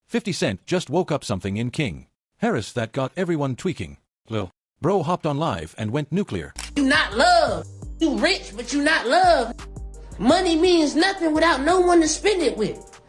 50 Cent just woke up something in King Harris that got everyone tweaking. Lil Bro hopped on live and went nuclear. You not loved. You rich, but you not loved. Money means nothing without no one to spend it with.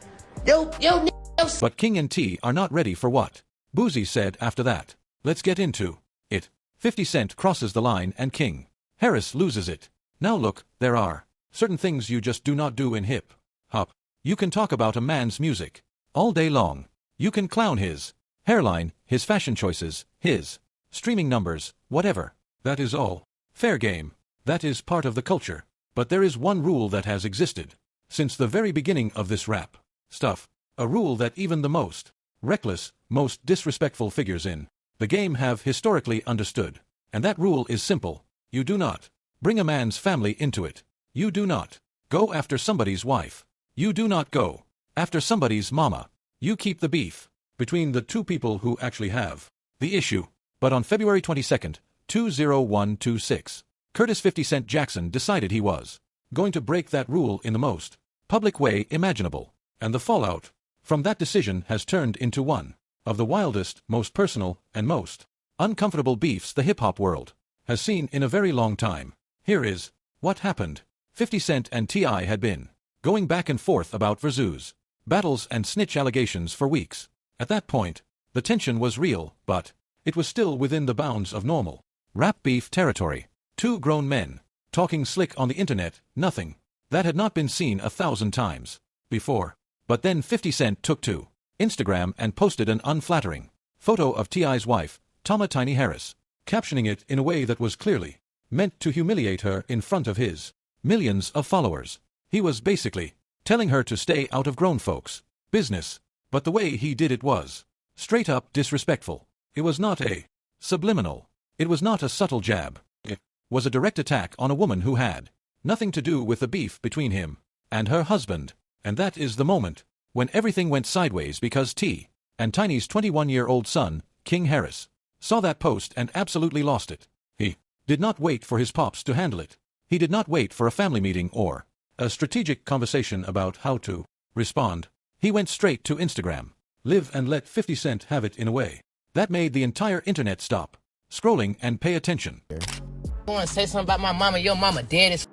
But King and T are not ready for what Boozy said after that. Let's get into it. 50 Cent crosses the line and King Harris loses it. Now look, there are certain things you just do not do in hip hop. You can talk about a man's music all day long. You can clown his hairline, his fashion choices, his streaming numbers, whatever. That is all fair game. That is part of the culture. But there is one rule that has existed since the very beginning of this rap stuff. A rule that even the most reckless, most disrespectful figures in the game have historically understood. And that rule is simple. You do not bring a man's family into it. You do not go after somebody's wife. You do not go after somebody's mama. You keep the beef between the two people who actually have the issue. But on February 22nd, 20126, Curtis 50 Cent Jackson decided he was going to break that rule in the most public way imaginable. And the fallout from that decision has turned into one of the wildest, most personal, and most uncomfortable beefs the hip-hop world has seen in a very long time. Here is what happened. 50 Cent and T.I. had been going back and forth about versus battles and snitch allegations for weeks. At that point, the tension was real, but it was still within the bounds of normal rap beef territory. Two grown men talking slick on the internet, nothing that had not been seen 1,000 times before. But then 50 Cent took to Instagram and posted an unflattering photo of T.I.'s wife, Tama Tiny Harris, captioning it in a way that was clearly meant to humiliate her in front of his millions of followers. He was basically telling her to stay out of grown folks' business, but the way he did it was straight up disrespectful. It was not a subliminal. It was not a subtle jab. It was a direct attack on a woman who had nothing to do with the beef between him and her husband. And that is the moment when everything went sideways because T and Tiny's 21-year-old son, King Harris, saw that post and absolutely lost it. He did not wait for his pops to handle it. He did not wait for a family meeting or a strategic conversation about how to respond. He went straight to Instagram, live and let 50 Cent have it in a way that made the entire internet stop scrolling and pay attention. I want to say something about my mama. Your mama dead as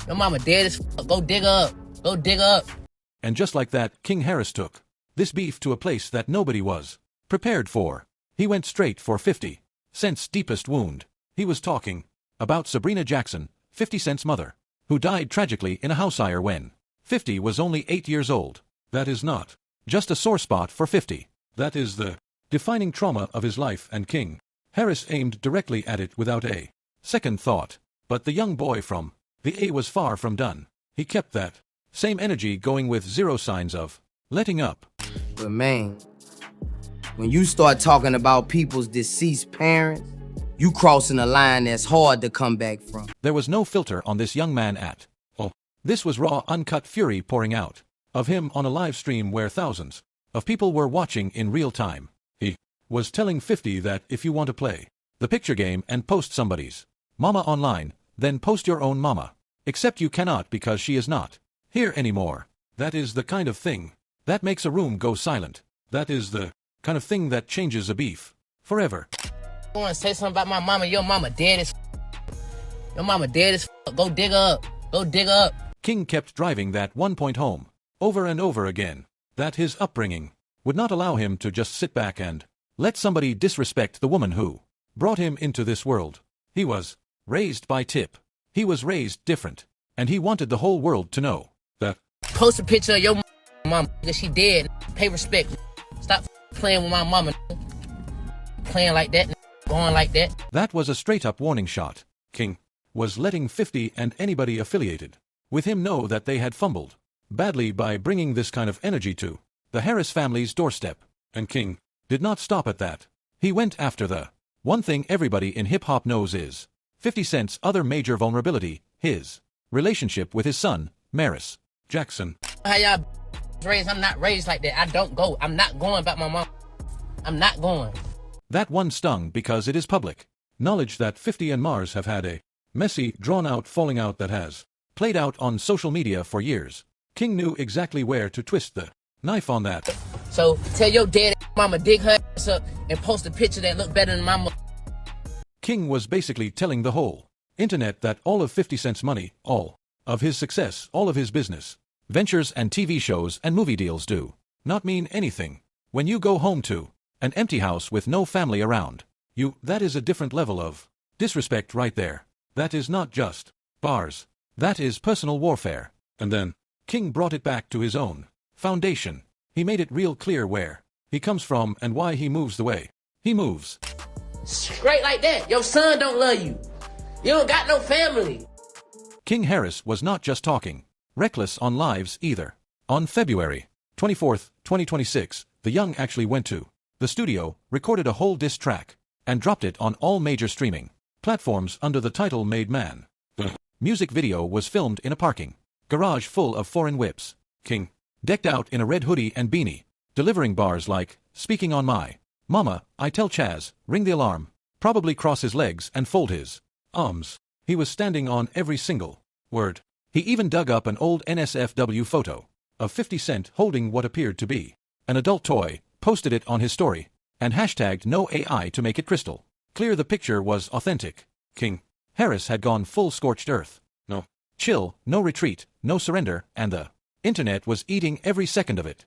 Your mama dead as Go dig her up. Go dig her up. And just like that, King Harris took this beef to a place that nobody was prepared for. He went straight for 50 Cent's deepest wound. He was talking about Sabrina Jackson, 50 Cent's mother, who died tragically in a house fire when 50 was only 8 years old. That is not just a sore spot for 50. That is the defining trauma of his life, and King Harris aimed directly at it without a second thought. But the young boy from the A was far from done. He kept that same energy going with zero signs of letting up. But man, when you start talking about people's deceased parents, you crossing a line that's hard to come back from. There was no filter on this young man at all. This was raw, uncut fury pouring out of him on a live stream where thousands of people were watching in real time. He was telling 50 that if you want to play the picture game and post somebody's mama online, then post your own mama. Except you cannot because she is not here anymore. That is the kind of thing that makes a room go silent. That is the kind of thing that changes a beef forever. I want to say something about my mama. Your mama dead as Your mama dead as Go dig her up. Go dig her up. King kept driving that one point home over and over again, that his upbringing would not allow him to just sit back and let somebody disrespect the woman who brought him into this world. He was raised by Tip. He was raised different, and he wanted the whole world to know that. Post a picture of your mama because she dead. Pay respect. Stop playing with my mama. Playing like that. Going like that. That was a straight-up warning shot. King was letting 50 and anybody affiliated with him know that they had fumbled badly by bringing this kind of energy to the Harris family's doorstep. And King did not stop at that. He went after the one thing everybody in hip-hop knows is 50 Cent's other major vulnerability, his relationship with his son, Maris Jackson. How y'all raised? I'm not raised like that. I don't go. I'm not going back my mom. I'm not going. That one stung because it is public knowledge that 50 and Mars have had a messy, drawn-out falling out that has played out on social media for years. King knew exactly where to twist the Knife on that. So tell your dad and mama dig her ass up and post a picture that look better than my mama. King was basically telling the whole internet that all of 50 Cent's money, all of his success, all of his business, ventures and TV shows and movie deals do not mean anything. When you go home to an empty house with no family around you, that is a different level of disrespect right there. That is not just bars. That is personal warfare. And then King brought it back to his own foundation. He made it real clear where he comes from and why he moves the way he moves. Straight like that. Your son don't love you. You don't got no family. King Harris was not just talking reckless on lives either. On February 24th, 2026, the young actually went to the studio, recorded a whole diss track, and dropped it on all major streaming platforms under the title Made Man. The music video was filmed in a parking garage full of foreign whips. King, decked out in a red hoodie and beanie, delivering bars like, "Speaking on my mama, I tell Chaz, ring the alarm," probably cross his legs and fold his arms. He was standing on every single word. He even dug up an old NSFW photo of 50 Cent holding what appeared to be an adult toy, posted it on his story, and hashtagged no AI to make it crystal clear the picture was authentic. King Harris had gone full scorched earth. No chill, no retreat, no surrender, and the internet was eating every second of it.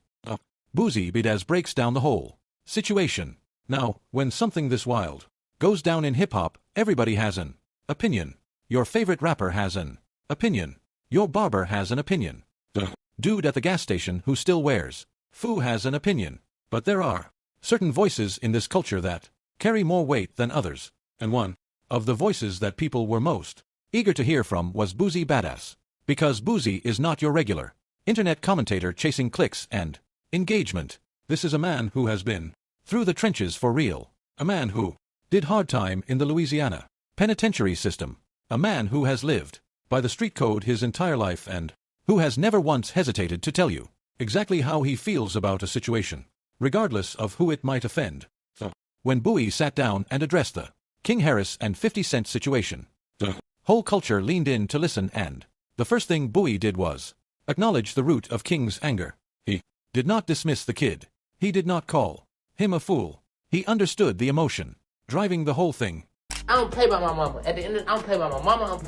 Boozy Bidaz breaks down the whole situation. Now, when something this wild goes down in hip-hop, everybody has an opinion. Your favorite rapper has an opinion. Your barber has an opinion. The dude at the gas station who still wears foo has an opinion. But there are certain voices in this culture that carry more weight than others. And one of the voices that people were most eager to hear from was Boozy Badass. Because Boozy is not your regular internet commentator chasing clicks and engagement. This is a man who has been through the trenches for real. A man who did hard time in the Louisiana penitentiary system. A man who has lived by the street code his entire life and who has never once hesitated to tell you exactly how he feels about a situation, regardless of who it might offend. So, when Bowie sat down and addressed the King Harris and 50 Cent situation, the whole culture leaned in to listen, and the first thing Bowie did was acknowledge the root of King's anger. He did not dismiss the kid. He did not call him a fool. He understood the emotion driving the whole thing. I don't play by my mama. At the end of I don't play by my mama.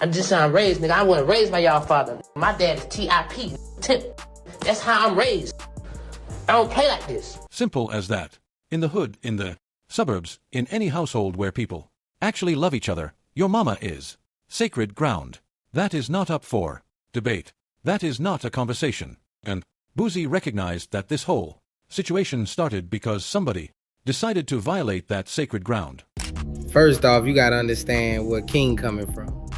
I'm just how I'm raised, nigga. I wasn't raised by y'all father. My dad is TIP, Tip. That's how I'm raised. I don't play like this. Simple as that. In the hood, in the suburbs, in any household where people actually love each other, your mama is sacred ground. That is not up for debate. That is not a conversation. And Boozy recognized that this whole situation started because somebody decided to violate that sacred ground. First off, you gotta understand where King coming from.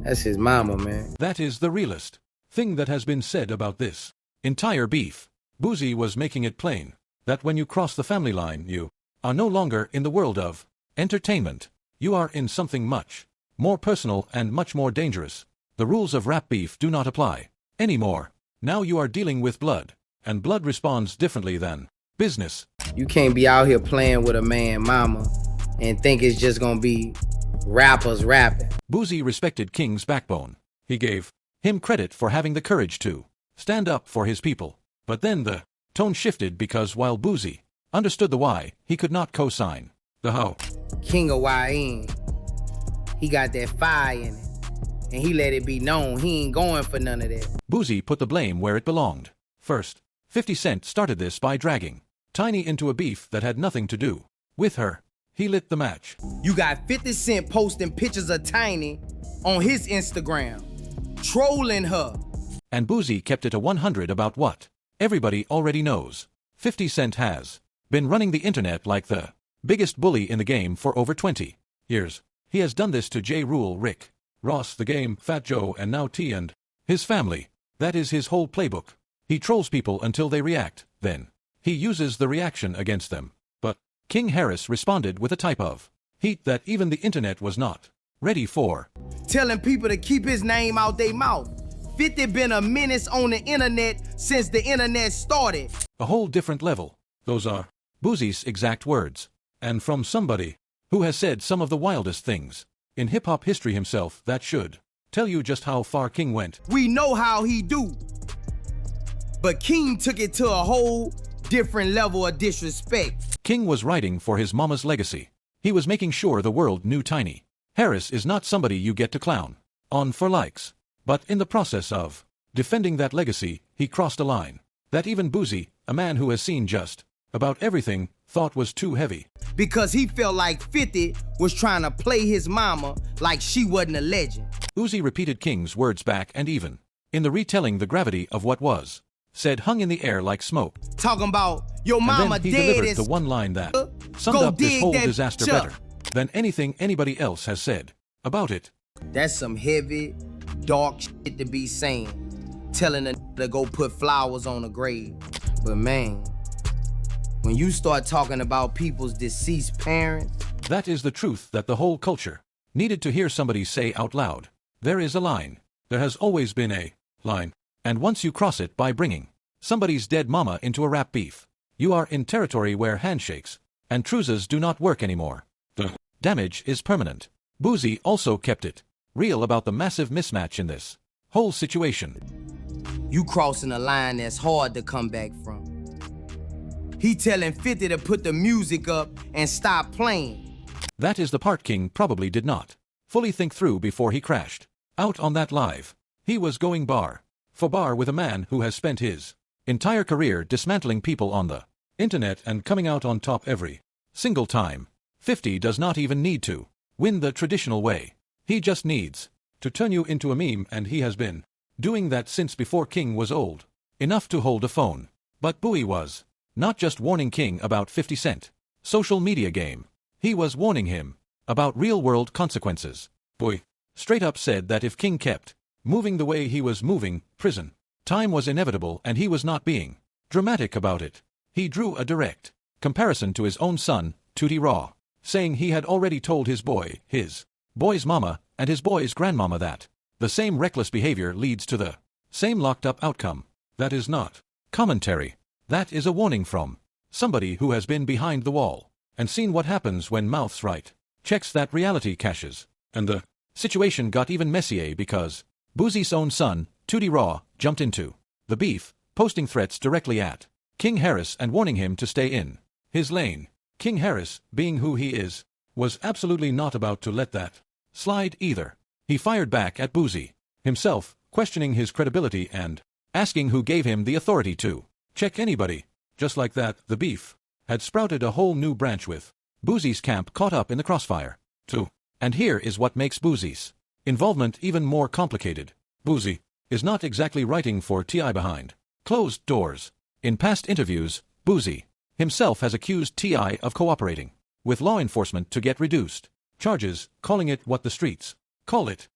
That's his mama, man. That is the realest thing that has been said about this entire beef. Boozy was making it plain that when you cross the family line, you are no longer in the world of entertainment. You are in something much more personal and much more dangerous. The rules of rap beef do not apply anymore. Now you are dealing with blood, and blood responds differently than business. You can't be out here playing with a man mama and think it's just gonna be rappers rapping. Boozy respected King's backbone. He gave him credit for having the courage to stand up for his people. But then the tone shifted because while Boozy understood the why, he could not co-sign the how. King of YN, he got that fire in it, and he let it be known he ain't going for none of that. Boozy put the blame where it belonged. First, 50 Cent started this by dragging Tiny into a beef that had nothing to do with her. He lit the match. You got 50 Cent posting pictures of Tiny on his Instagram, trolling her. And Boozy kept it a 100 about what everybody already knows. 50 Cent has been running the internet like the biggest bully in the game for over 20 years. He has done this to J. Rule, Rick Ross, The Game, Fat Joe, and now T and his family. That is his whole playbook. He trolls people until they react, then he uses the reaction against them. But King Harris responded with a type of heat that even the internet was not ready for. Telling people to keep his name out their mouth. 50 been a menace on the internet since the internet started. A whole different level. Those are Boozy's exact words. And from somebody who has said some of the wildest things in hip-hop history himself, that should tell you just how far King went. We know how he do. But King took it to a whole different level of disrespect. King was writing for his mama's legacy. He was making sure the world knew Tiny Harris is not somebody you get to clown on for likes. But in the process of defending that legacy, he crossed a line that even Boozy, a man who has seen just about everything, thought was too heavy. Because he felt like 50 was trying to play his mama like she wasn't a legend. Uzi repeated King's words back, and even in the retelling, the gravity of what was said hung in the air like smoke. Talking about your mama and then he dead delivered as the one line that summed up this whole disaster better than anything anybody else has said about it. That's some heavy, dark shit to be saying. Telling a to go put flowers on a grave. But man, when you start talking about people's deceased parents, that is the truth that the whole culture needed to hear somebody say out loud. There is a line. There has always been a line. And once you cross it by bringing somebody's dead mama into a rap beef, you are in territory where handshakes and truces do not work anymore. The damage is permanent. Boozy also kept it real about the massive mismatch in this whole situation. You crossing a line that's hard to come back from. He telling 50 to put the music up and stop playing. That is the part King probably did not fully think through before he crashed out on that live. He was going bar for bar with a man who has spent his entire career dismantling people on the internet and coming out on top every single time. 50 does not even need to win the traditional way. He just needs to turn you into a meme, and he has been doing that since before King was old enough to hold a phone. But Bowie was not just warning King about 50 Cent social media game. He was warning him about real-world consequences. Bowie straight up said that if King kept moving the way he was moving, prison time was inevitable, and he was not being dramatic about it. He drew a direct comparison to his own son, Tootie Raw, saying he had already told his boy's mama, and his boy's grandmama that the same reckless behavior leads to the same locked-up outcome. That is not commentary. That is a warning from somebody who has been behind the wall and seen what happens when mouths right checks that reality caches. And the situation got even messier because Boozy's own son, Tootie Raw, jumped into the beef, posting threats directly at King Harris and warning him to stay in his lane. King Harris, being who he is, was absolutely not about to let that slide either. He fired back at Boozy himself, questioning his credibility and asking who gave him the authority to check anybody. Just like that, the beef had sprouted a whole new branch with Boozy's camp caught up in the crossfire, too. And here is what makes Boozy's involvement even more complicated. Boozy is not exactly writing for T.I. behind closed doors. In past interviews, Boozy himself has accused T.I. of cooperating with law enforcement to get reduced charges, calling it what the streets call it.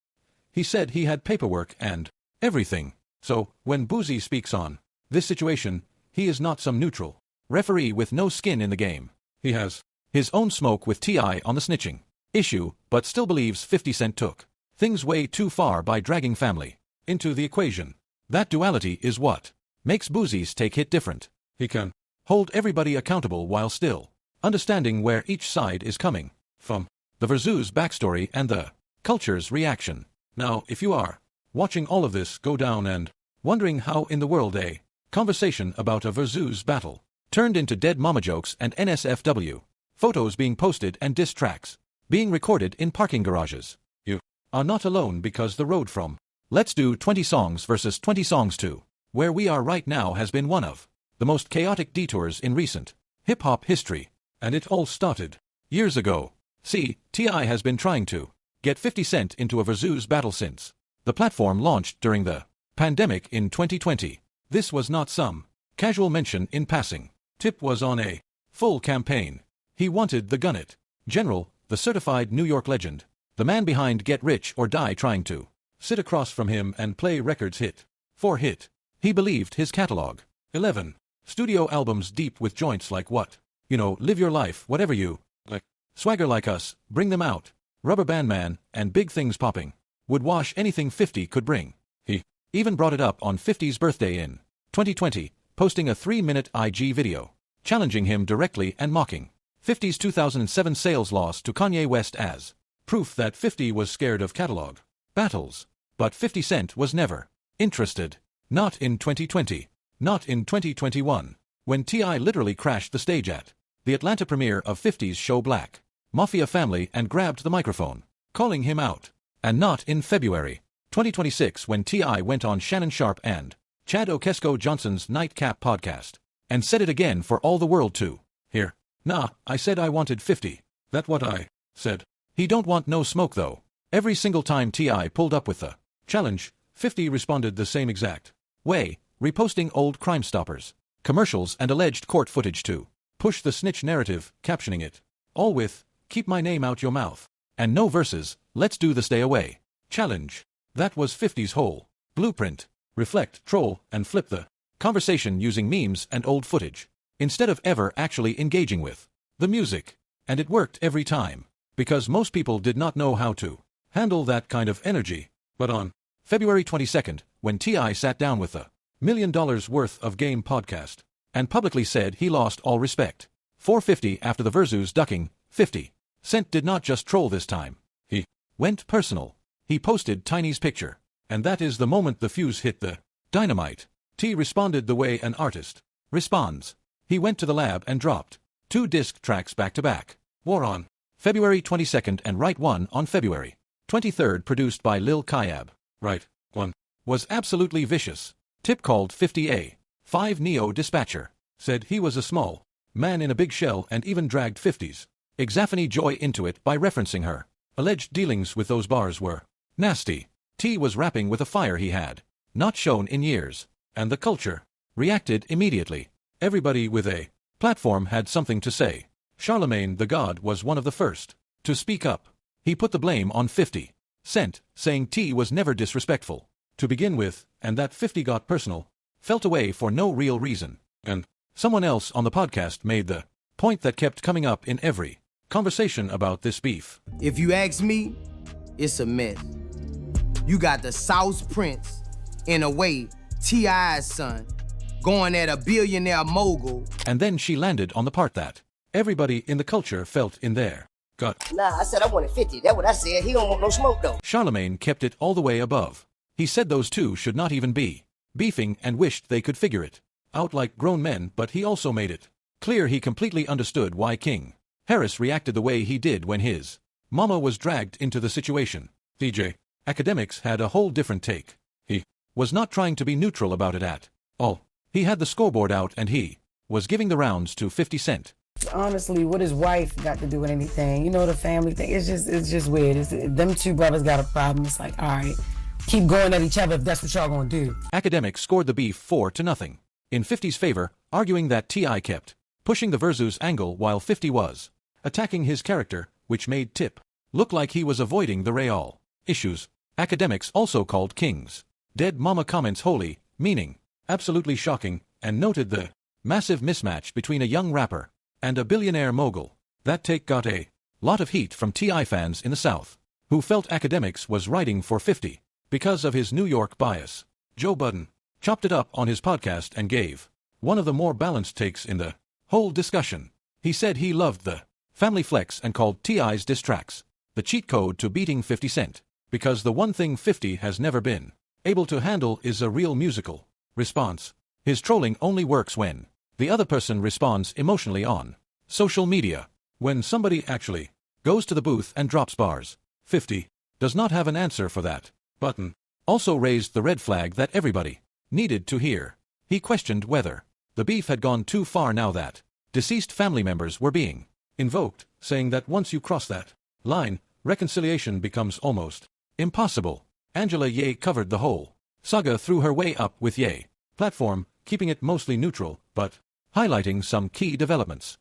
He said he had paperwork and everything. So, when Boozy speaks on this situation, he is not some neutral referee with no skin in the game. He has his own smoke with T.I. on the snitching issue, but still believes 50 Cent took things way too far by dragging family into the equation. That duality is what makes Boozy's take hit different. He can hold everybody accountable while still understanding where each side is coming from, the Verzoos backstory and the culture's reaction. Now, if you are watching all of this go down and wondering how in the world a conversation about a Verzoos battle turned into dead mama jokes and NSFW, photos being posted and diss tracks being recorded in parking garages, you are not alone, because the road from Let's Do 20 Songs versus 20 Songs to where we are right now has been one of the most chaotic detours in recent hip-hop history. And it all started years ago. See, T.I. has been trying to get 50 Cent into a Verzoos battle since the platform launched during the pandemic in 2020. This was not some casual mention in passing. Tip was on a full campaign. He wanted the Gunnet General, the certified New York legend, the man behind Get Rich or Die, trying to sit across from him and play records hit for hit. He believed his catalog, 11 studio albums deep with joints like what? You know, Live Your Life, Whatever You Like, Swagger Like Us, Bring Them Out, Rubber Band Man, and Big Things Popping would wash anything 50 could bring. He even brought it up on 50's birthday in 2020, posting a 3-minute IG video challenging him directly and mocking 50's 2007 sales loss to Kanye West as proof that 50 was scared of catalog battles. But 50 Cent was never interested. Not in 2020. Not in 2021, when T.I. literally crashed the stage at the Atlanta premiere of 50's show Black Mafia Family and grabbed the microphone, calling him out. And not in February 2026 when T.I. went on Shannon Sharpe and Chad Okesko Johnson's Nightcap podcast and said it again for all the world to hear. Nah, I said I wanted 50. That what I said. He don't want no smoke though. Every single time T.I. pulled up with the challenge, 50 responded the same exact way, reposting old Crime Stoppers commercials and alleged court footage to push the snitch narrative, captioning it all with, "Keep my name out your mouth." And no verses, "Let's do the stay away challenge." That was 50's whole blueprint. Reflect, troll, and flip the conversation using memes and old footage, instead of ever actually engaging with the music. And it worked every time, because most people did not know how to handle that kind of energy. But on February 22nd, when T.I. sat down with the $1 million worth of game podcast, and publicly said he lost all respect for 50 after the Versus ducking, 50 Cent did not just troll this time. He went personal. He posted Tiny's picture, and that is the moment the fuse hit the dynamite. T responded the way an artist responds. He went to the lab and dropped 2 disc tracks back to back. War on February 22nd and Right One on February 23rd, produced by Lil Kayab. Right One was absolutely vicious. Tip called 50 5 Neo dispatcher, said he was a small man in a big shell, and even dragged 50's Exaphony Joy into it by referencing her alleged dealings with those bars were nasty. T was rapping with a fire he had not shown in years, and the culture reacted immediately. Everybody with a platform had something to say. Charlemagne the God was one of the first to speak up. He put the blame on 50 Cent, saying T was never disrespectful to begin with, and that 50 got personal, felt away for no real reason. And someone else on the podcast made the point that kept coming up in every conversation about this beef. If you ask me, it's a mess. You got the South Prince, in a way, T.I.'s son, going at a billionaire mogul. And then she landed on the part that everybody in the culture felt in their gut. Nah, I said I wanted 50. That's what I said. He don't want no smoke, though. Charlemagne kept it all the way above. He said those two should not even be beefing and wished they could figure it out like grown men, but he also made it clear he completely understood why King Harris reacted the way he did when his mama was dragged into the situation. DJ Academics had a whole different take. He was not trying to be neutral about it at all. He had the scoreboard out and he was giving the rounds to 50 Cent. Honestly, what his wife got to do with anything? You know, the family thing, it's just weird. Them two brothers got a problem. It's like, all right, keep going at each other if that's what y'all gonna do. Academics scored the beef 4-0 in 50's favor, arguing that T.I. kept pushing the Versus angle while 50 was attacking his character, which made Tip look like he was avoiding the real issues. Academics also called King's dead mama comments holy, meaning absolutely shocking, and noted the massive mismatch between a young rapper and a billionaire mogul. That take got a lot of heat from T.I. fans in the South, who felt Academics was writing for 50 because of his New York bias. Joe Budden chopped it up on his podcast and gave one of the more balanced takes in the whole discussion. He said he loved the family flex and called T.I.'s diss tracks the cheat code to beating 50 Cent, because the one thing 50 has never been able to handle is a real musical response. His trolling only works when the other person responds emotionally on social media. When somebody actually goes to the booth and drops bars, 50 does not have an answer for that. Button also raised the red flag that everybody needed to hear. He questioned whether the beef had gone too far now that deceased family members were being invoked, saying that once you cross that line, reconciliation becomes almost impossible. Angela Ye covered the whole saga through her way up with Ye platform, keeping it mostly neutral, but highlighting some key developments.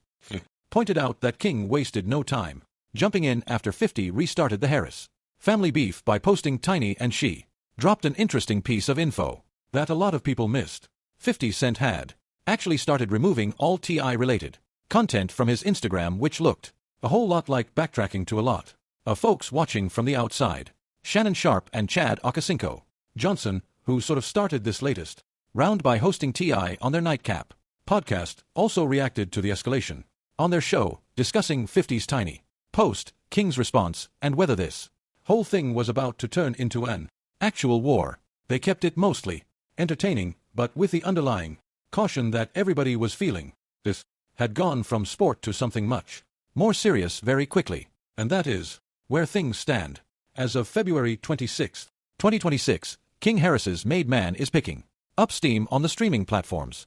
Pointed out that King wasted no time jumping in after 50 restarted the Harris family beef by posting Tiny, and she dropped an interesting piece of info that a lot of people missed. 50 Cent had actually started removing all T.I. related content from his Instagram, which looked a whole lot like backtracking to a lot of folks watching from the outside. Shannon Sharpe and Chad Okesinko Johnson, who sort of started this latest round by hosting T.I. on their Nightcap podcast, also reacted to the escalation on their show, discussing 50's Tiny post, King's response, and whether this whole thing was about to turn into an actual war. They kept it mostly entertaining, but with the underlying caution that everybody was feeling. This had gone from sport to something much more serious very quickly, and that is where things stand. As of February 26, 2026, King Harris's Made Man is picking up steam on the streaming platforms.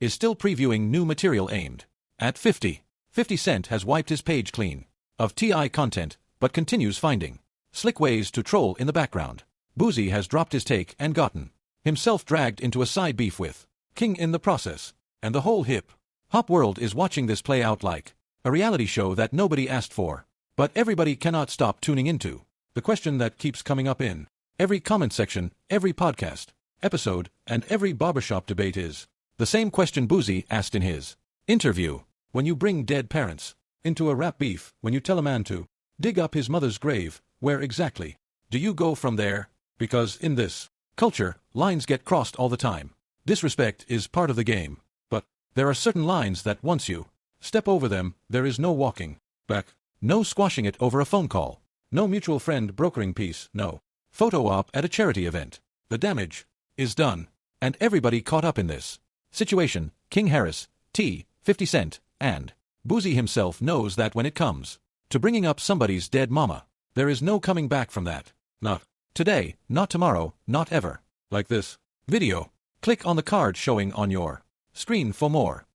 Is still previewing new material aimed at 50. 50 Cent has wiped his page clean of TI content, but continues finding slick ways to troll in the background. Boozy has dropped his take and gotten himself dragged into a side beef with King in the process, and the whole hip-hop world is watching this play out like a reality show that nobody asked for, but everybody cannot stop tuning into. The question that keeps coming up in every comment section, every podcast episode, and every barbershop debate is the same question Boozy asked in his interview. When you bring dead parents into a rap beef, when you tell a man to dig up his mother's grave, where exactly do you go from there? Because in this culture, lines get crossed all the time. Disrespect is part of the game, but there are certain lines that once you step over them, there is no walking back, no squashing it over a phone call, no mutual friend brokering peace, no photo op at a charity event. The damage is done, and everybody caught up in this situation. King Harris, 50 Cent, and Boozy himself knows that when it comes to bringing up somebody's dead mama, there is no coming back from that. Not today, not tomorrow, not ever. Like this video. Click on the card showing on your screen for more.